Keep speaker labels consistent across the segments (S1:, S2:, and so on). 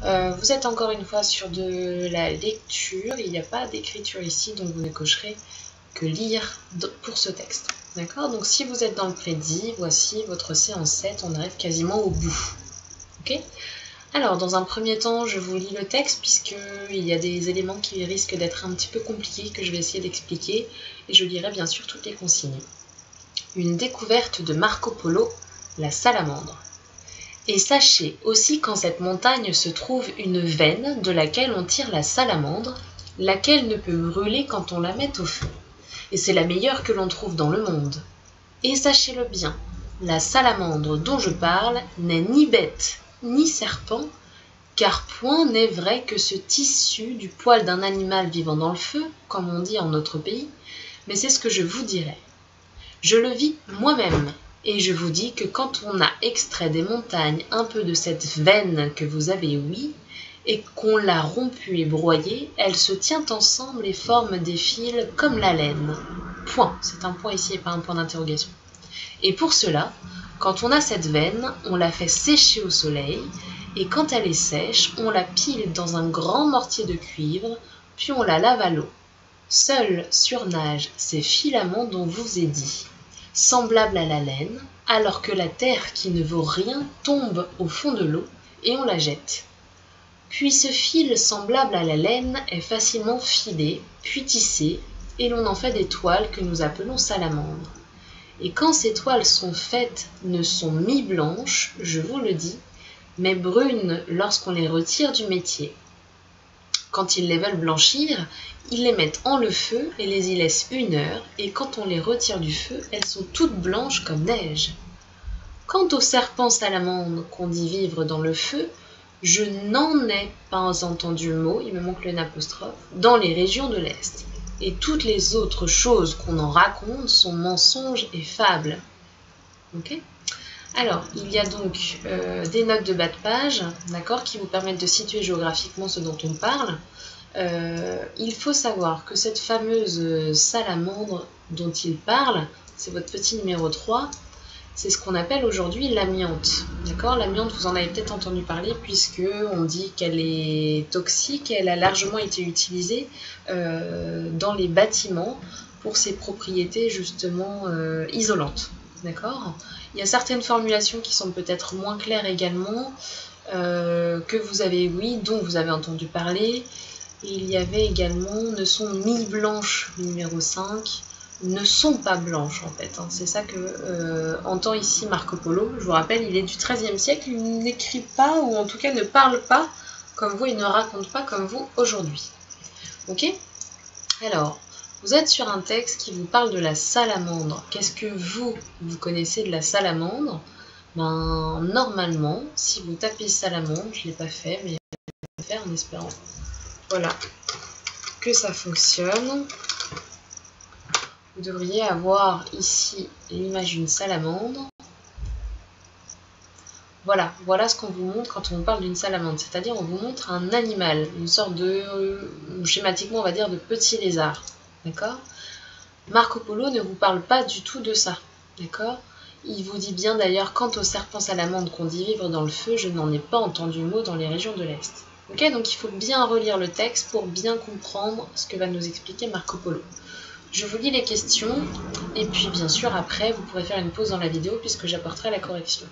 S1: Vous êtes encore une fois sur de la lecture, il n'y a pas d'écriture ici, donc vous ne cocherez que lire pour ce texte. D'accord? Donc si vous êtes dans le prédit, voici votre séance 7, on arrive quasiment au bout. Ok? Alors, dans un premier temps, je vous lis le texte puisqu'il y a des éléments qui risquent d'être un petit peu compliqués que je vais essayer d'expliquer et je lirai bien sûr toutes les consignes. Une découverte de Marco Polo, la salamandre. Et sachez aussi qu'en cette montagne se trouve une veine de laquelle on tire la salamandre, laquelle ne peut brûler quand on la met au feu. Et c'est la meilleure que l'on trouve dans le monde. Et sachez-le bien, la salamandre dont je parle n'est ni bête, ni serpent, car point n'est vrai que ce tissu du poil d'un animal vivant dans le feu, comme on dit en notre pays, mais c'est ce que je vous dirai. Je le vis moi-même, et je vous dis que quand on a extrait des montagnes un peu de cette veine que vous avez ouïe, et qu'on l'a rompue et broyée, elle se tient ensemble et forme des fils comme la laine. Point, c'est un point ici et pas un point d'interrogation. Et pour cela, quand on a cette veine, on la fait sécher au soleil, et quand elle est sèche, on la pile dans un grand mortier de cuivre, puis on la lave à l'eau. Seuls surnagent ces filaments dont vous ai dit, semblables à la laine, alors que la terre qui ne vaut rien tombe au fond de l'eau, et on la jette. Puis ce fil semblable à la laine est facilement filé, puis tissé, et l'on en fait des toiles que nous appelons salamandres. Et quand ces toiles sont faites, ne sont mi-blanches, je vous le dis, mais brunes lorsqu'on les retire du métier. Quand ils les veulent blanchir, ils les mettent en le feu et les y laissent 1 heure, et quand on les retire du feu, elles sont toutes blanches comme neige. Quant aux serpents salamandres qu'on dit vivre dans le feu, je n'en ai pas entendu le mot, il me manque le apostrophe, dans les régions de l'Est. Et toutes les autres choses qu'on en raconte sont mensonges et fables. Ok ? Alors, il y a donc des notes de bas de page, d'accord, qui vous permettent de situer géographiquement ce dont on parle. Il faut savoir que cette fameuse salamandre dont il parle, c'est votre petit numéro 3, c'est ce qu'on appelle aujourd'hui l'amiante. D'accord ? L'amiante, vous en avez peut-être entendu parler puisque on dit qu'elle est toxique et elle a largement été utilisée dans les bâtiments pour ses propriétés justement isolantes. D'accord ? Il y a certaines formulations qui sont peut-être moins claires également, que vous avez, oui, dont vous avez entendu parler. Il y avait également ne sont mi-blanches, numéro 5, ne sont pas blanches en fait. Hein. C'est ça que entend ici Marco Polo. Je vous rappelle, il est du XIIIe siècle, il n'écrit pas, ou en tout cas ne parle pas comme vous, il ne raconte pas comme vous aujourd'hui. Ok ? Alors, vous êtes sur un texte qui vous parle de la salamandre. Qu'est-ce que vous connaissez de la salamandre ? Ben, normalement, si vous tapez salamandre, je ne l'ai pas fait, mais je vais le faire en espérant. Voilà, que ça fonctionne. Vous devriez avoir ici l'image d'une salamandre. Voilà, voilà ce qu'on vous montre quand on parle d'une salamandre. C'est-à-dire, on vous montre un animal, une sorte de, schématiquement, on va dire, de petit lézard. D'accord ? Marco Polo ne vous parle pas du tout de ça. D'accord ? Il vous dit bien d'ailleurs, quant aux serpents salamandres qu'on dit vivre dans le feu, je n'en ai pas entendu mot dans les régions de l'Est. Ok ? Donc il faut bien relire le texte pour bien comprendre ce que va nous expliquer Marco Polo. Je vous lis les questions, et puis bien sûr après, vous pourrez faire une pause dans la vidéo puisque j'apporterai la correction.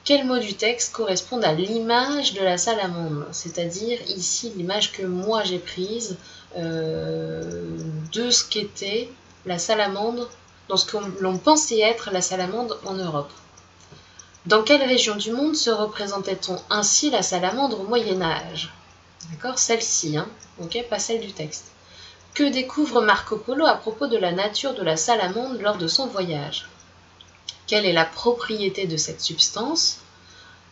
S1: Quels mots du texte correspondent à l'image de la salamandre? C'est-à-dire ici l'image que moi j'ai prise de ce qu'était la salamandre, dans ce que l'on pensait être la salamandre en Europe. Dans quelle région du monde se représentait-on ainsi la salamandre au Moyen-Âge? D'accord, celle-ci, hein, ok, pas celle du texte. Que découvre Marco Polo à propos de la nature de la salamandre lors de son voyage? Quelle est la propriété de cette substance?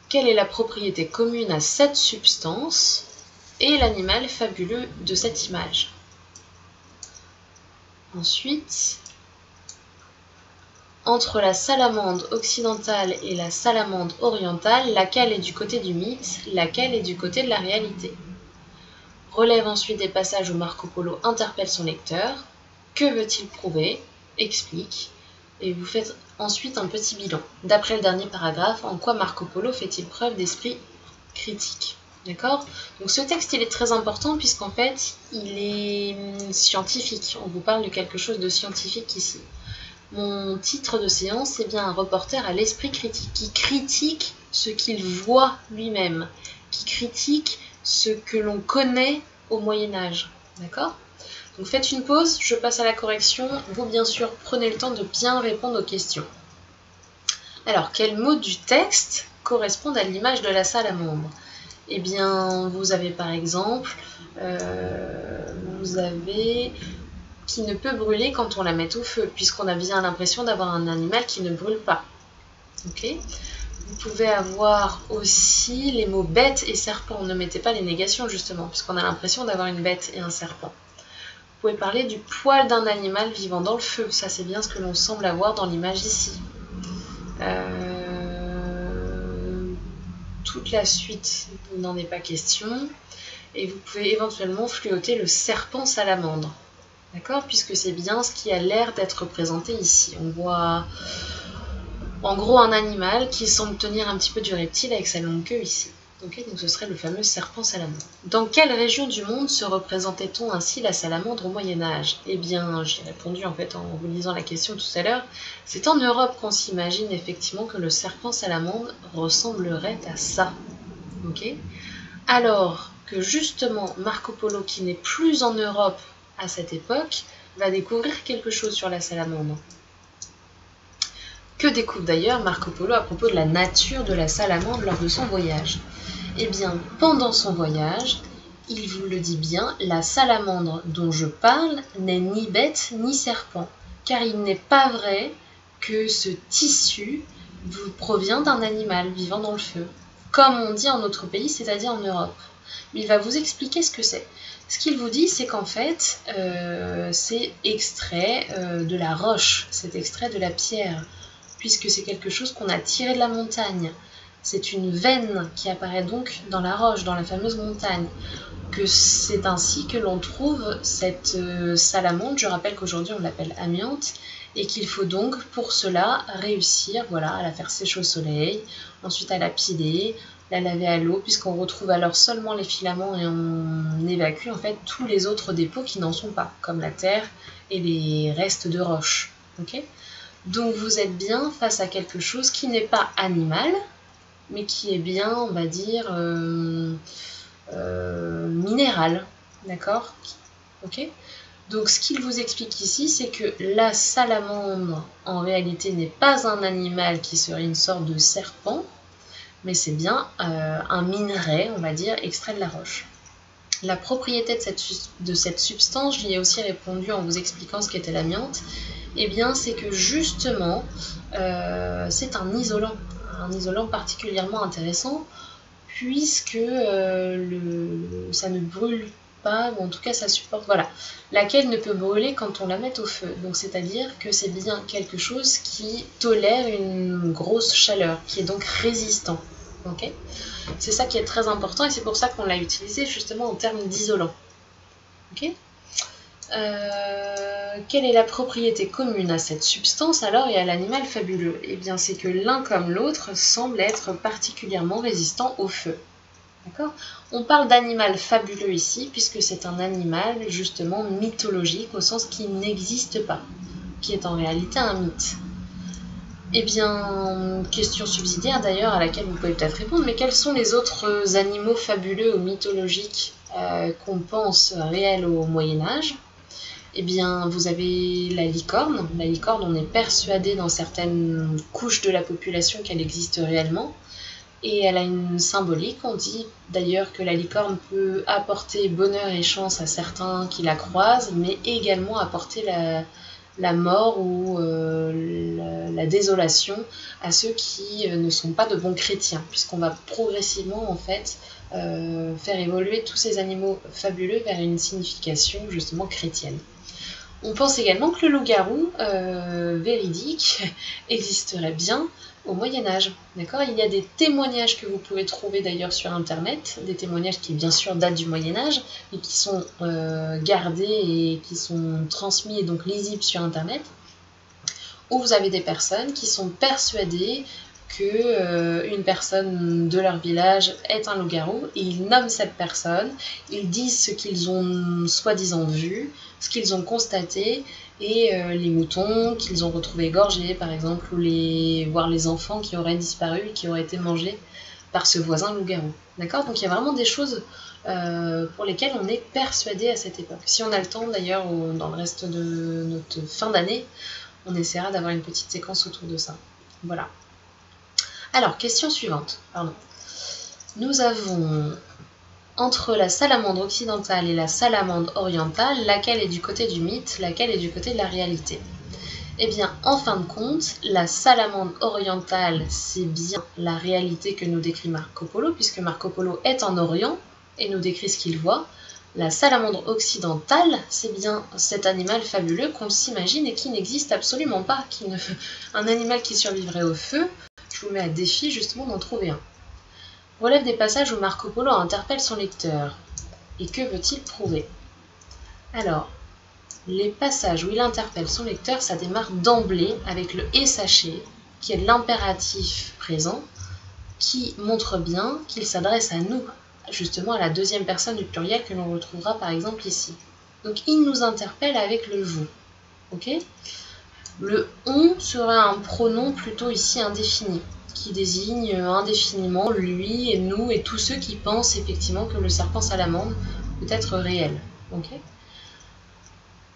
S1: Quelle est la propriété commune à cette substance? Et l'animal fabuleux de cette image. Ensuite, entre la salamandre occidentale et la salamandre orientale, laquelle est du côté du mythe, laquelle est du côté de la réalité? Relève ensuite des passages où Marco Polo interpelle son lecteur. Que veut-il prouver? Explique. Et vous faites ensuite un petit bilan. D'après le dernier paragraphe, en quoi Marco Polo fait-il preuve d'esprit critique? D'accord? Donc ce texte, il est très important puisqu'en fait, il est scientifique. On vous parle de quelque chose de scientifique ici. Mon titre de séance, c'est bien un reporter à l'esprit critique, qui critique ce qu'il voit lui-même, qui critique ce que l'on connaît au Moyen-Âge. D'accord? Donc faites une pause, je passe à la correction. Vous, bien sûr, prenez le temps de bien répondre aux questions. Alors, quels mots du texte correspondent à l'image de la salamandre? Eh bien, vous avez par exemple, vous avez qui ne peut brûler quand on la met au feu, puisqu'on a bien l'impression d'avoir un animal qui ne brûle pas. Ok? Vous pouvez avoir aussi les mots bête et serpent. Ne mettez pas les négations justement, puisqu'on a l'impression d'avoir une bête et un serpent. Vous pouvez parler du poil d'un animal vivant dans le feu. Ça, c'est bien ce que l'on semble avoir dans l'image ici. Toute la suite, il n'en est pas question. Et vous pouvez éventuellement fluoter le serpent salamandre. D'accord? Puisque c'est bien ce qui a l'air d'être représenté ici. On voit en gros un animal qui semble tenir un petit peu du reptile avec sa longue queue ici. Okay, donc ce serait le fameux serpent salamandre. Dans quelle région du monde se représentait-on ainsi la salamandre au Moyen-Âge? Eh bien, j'ai répondu en fait en vous lisant la question tout à l'heure. C'est en Europe qu'on s'imagine effectivement que le serpent salamandre ressemblerait à ça. Ok? Alors que justement Marco Polo, qui n'est plus en Europe à cette époque, va découvrir quelque chose sur la salamandre. Que découvre d'ailleurs Marco Polo à propos de la nature de la salamandre lors de son voyage? Eh bien, pendant son voyage, il vous le dit bien, la salamandre dont je parle n'est ni bête ni serpent, car il n'est pas vrai que ce tissu vous provient d'un animal vivant dans le feu, comme on dit en notre pays, c'est-à-dire en Europe. Mais il va vous expliquer ce que c'est. Ce qu'il vous dit, c'est qu'en fait, c'est extrait de la roche, c'est extrait de la pierre, puisque c'est quelque chose qu'on a tiré de la montagne. C'est une veine qui apparaît donc dans la roche, dans la fameuse montagne, que c'est ainsi que l'on trouve cette salamandre. Je rappelle qu'aujourd'hui on l'appelle amiante, et qu'il faut donc pour cela réussir à la faire sécher au soleil, ensuite à la piler, la laver à l'eau, puisqu'on retrouve alors seulement les filaments et on évacue en fait tous les autres dépôts qui n'en sont pas, comme la terre et les restes de roche. Okay ? Donc vous êtes bien face à quelque chose qui n'est pas animal, mais qui est bien, on va dire, minéral. D'accord? Ok? Donc ce qu'il vous explique ici, c'est que la salamandre, en réalité, n'est pas un animal qui serait une sorte de serpent, mais c'est bien un minerai, on va dire, extrait de la roche. La propriété de cette substance, j'y ai aussi répondu en vous expliquant ce qu'était l'amiante, eh bien c'est que justement, c'est un isolant particulièrement intéressant, puisque ça ne brûle pas, ou en tout cas ça supporte, laquelle ne peut brûler quand on la met au feu. Donc c'est-à-dire que c'est bien quelque chose qui tolère une grosse chaleur, qui est donc résistant. Okay ? C'est ça qui est très important et c'est pour ça qu'on l'a utilisé justement en termes d'isolant. Okay ? Quelle est la propriété commune à cette substance alors et à l'animal fabuleux? Eh bien c'est que l'un comme l'autre semble être particulièrement résistant au feu. D'accord ? On parle d'animal fabuleux ici puisque c'est un animal justement mythologique au sens qu'il n'existe pas, qui est en réalité un mythe. Eh bien, question subsidiaire d'ailleurs à laquelle vous pouvez peut-être répondre, mais quels sont les autres animaux fabuleux ou mythologiques qu'on pense réels au Moyen-Âge? Eh bien, vous avez la licorne. La licorne, on est persuadé dans certaines couches de la population qu'elle existe réellement. Et elle a une symbolique. On dit d'ailleurs que la licorne peut apporter bonheur et chance à certains qui la croisent, mais également apporter la mort ou la désolation à ceux qui ne sont pas de bons chrétiens, puisqu'on va progressivement en fait faire évoluer tous ces animaux fabuleux vers une signification justement chrétienne. On pense également que le loup-garou véridique existerait bien au Moyen-Âge. D'accord ? Il y a des témoignages que vous pouvez trouver d'ailleurs sur Internet, des témoignages qui bien sûr datent du Moyen-Âge, mais qui sont gardés et qui sont transmis et donc lisibles sur Internet, où vous avez des personnes qui sont persuadées que une personne de leur village est un loup-garou, et ils nomment cette personne, ils disent ce qu'ils ont soi-disant vu, ce qu'ils ont constaté, et les moutons qu'ils ont retrouvés égorgés par exemple, ou voire les enfants qui auraient disparu et qui auraient été mangés par ce voisin loup-garou. D'accord? Donc il y a vraiment des choses pour lesquelles on est persuadé à cette époque. Si on a le temps d'ailleurs, dans le reste de notre fin d'année, on essaiera d'avoir une petite séquence autour de ça. Voilà. Alors, question suivante. Pardon. Nous avons entre la salamandre occidentale et la salamandre orientale, laquelle est du côté du mythe, laquelle est du côté de la réalité? Eh bien, en fin de compte, la salamandre orientale, c'est bien la réalité que nous décrit Marco Polo, puisque Marco Polo est en Orient et nous décrit ce qu'il voit. La salamandre occidentale, c'est bien cet animal fabuleux qu'on s'imagine et qui n'existe absolument pas. Un animal qui survivrait au feu, je vous mets à défi justement d'en trouver un. Relève des passages où Marco Polo interpelle son lecteur. Et que veut-il prouver? Alors, les passages où il interpelle son lecteur, ça démarre d'emblée avec le « et sachez », qui est l'impératif présent, qui montre bien qu'il s'adresse à nous, justement à la deuxième personne du pluriel que l'on retrouvera par exemple ici. Donc il nous interpelle avec le « vous ». Okay, le « on » serait un pronom plutôt ici indéfini, qui désigne indéfiniment lui et nous et tous ceux qui pensent effectivement que le serpent salamandre peut être réel. Okay,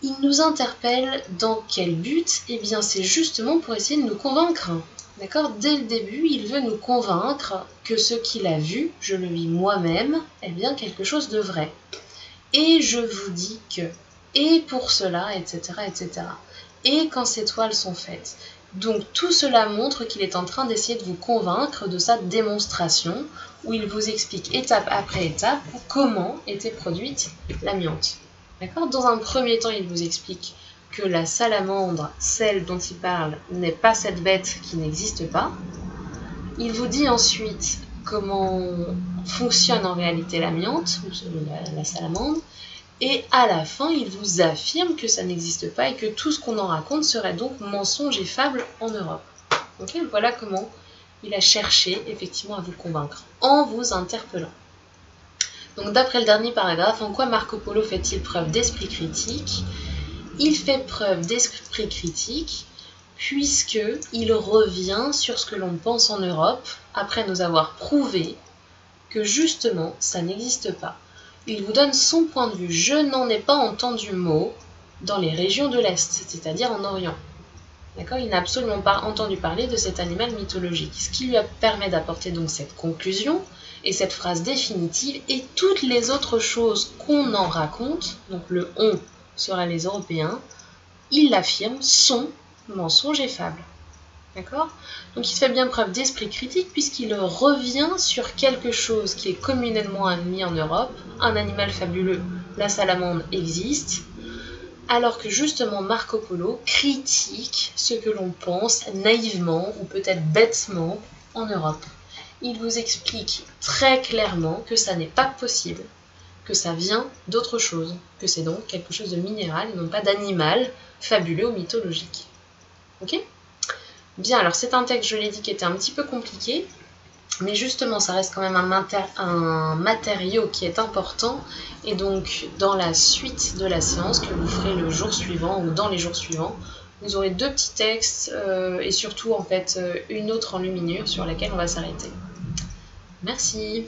S1: il nous interpelle dans quel but? Eh bien c'est justement pour essayer de nous convaincre. D'accord? Dès le début, il veut nous convaincre que ce qu'il a vu, je le vis moi-même, est bien quelque chose de vrai. Et je vous dis que, et pour cela, etc., etc. Et quand ces toiles sont faites. Donc tout cela montre qu'il est en train d'essayer de vous convaincre de sa démonstration, où il vous explique étape après étape comment était produite l'amiante. D'accord? Dans un premier temps, il vous explique que la salamandre, celle dont il parle, n'est pas cette bête qui n'existe pas. Il vous dit ensuite comment fonctionne en réalité l'amiante, la salamandre, et à la fin, il vous affirme que ça n'existe pas et que tout ce qu'on en raconte serait donc mensonge et fable en Europe. Okay, voilà comment il a cherché effectivement à vous convaincre, en vous interpellant. Donc d'après le dernier paragraphe, en quoi Marco Polo fait-il preuve d'esprit critique? Il fait preuve d'esprit critique puisqu'il revient sur ce que l'on pense en Europe après nous avoir prouvé que justement ça n'existe pas. Il vous donne son point de vue. Je n'en ai pas entendu mot dans les régions de l'Est, c'est-à-dire en Orient. D'accord? Il n'a absolument pas entendu parler de cet animal mythologique. Ce qui lui permet d'apporter donc cette conclusion et cette phrase définitive et toutes les autres choses qu'on en raconte, donc le « on » sera les Européens, il l'affirme, sont mensonges et fables. D'accord? Donc il fait bien preuve d'esprit critique puisqu'il revient sur quelque chose qui est communément admis en Europe, un animal fabuleux, la salamandre existe, alors que justement Marco Polo critique ce que l'on pense naïvement ou peut-être bêtement en Europe. Il vous explique très clairement que ça n'est pas possible, que ça vient d'autre chose, que c'est donc quelque chose de minéral et non pas d'animal fabuleux ou mythologique. Ok? Bien, alors c'est un texte, je l'ai dit, qui était un petit peu compliqué, mais justement ça reste quand même un matériau qui est important, et donc dans la suite de la séance que vous ferez le jour suivant ou dans les jours suivants, vous aurez deux petits textes et surtout en fait une autre enluminure sur laquelle on va s'arrêter. Merci.